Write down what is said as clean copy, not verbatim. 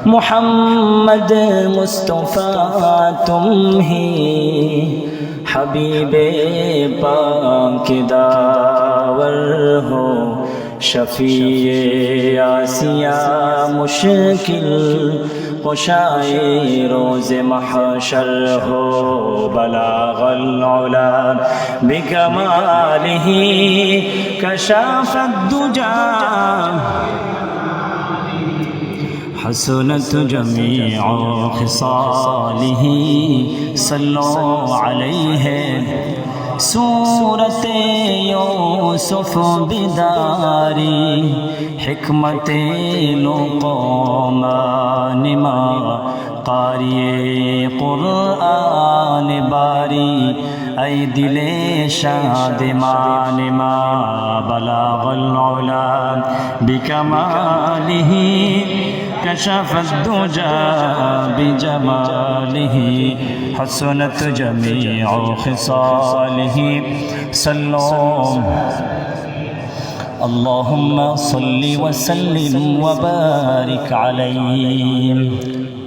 मोहम्मद मुस्तफ़ा तुम ही हबीबे पाक दावर हो, शफीए आसिया मुश्किल कुशाए रोज़ महशर हो। बलागल उला बिकमालिही कशाफद दुजा हसनत जमीअ खिसालिही सल्लो अलैहि। सूरत यूसुफ बिदारी हिकमत लुक़मान मा क़ारिए क़ुरआन बारी ऐ दिले शादिमान मा बलागल उला बिकमालिही कशफद दुजा बिजमालिही हसनत जमीअ खिसालिही सल्लो। अल्लाहुम्मा सल्लि व सल्लिम व बारिक अलैहि।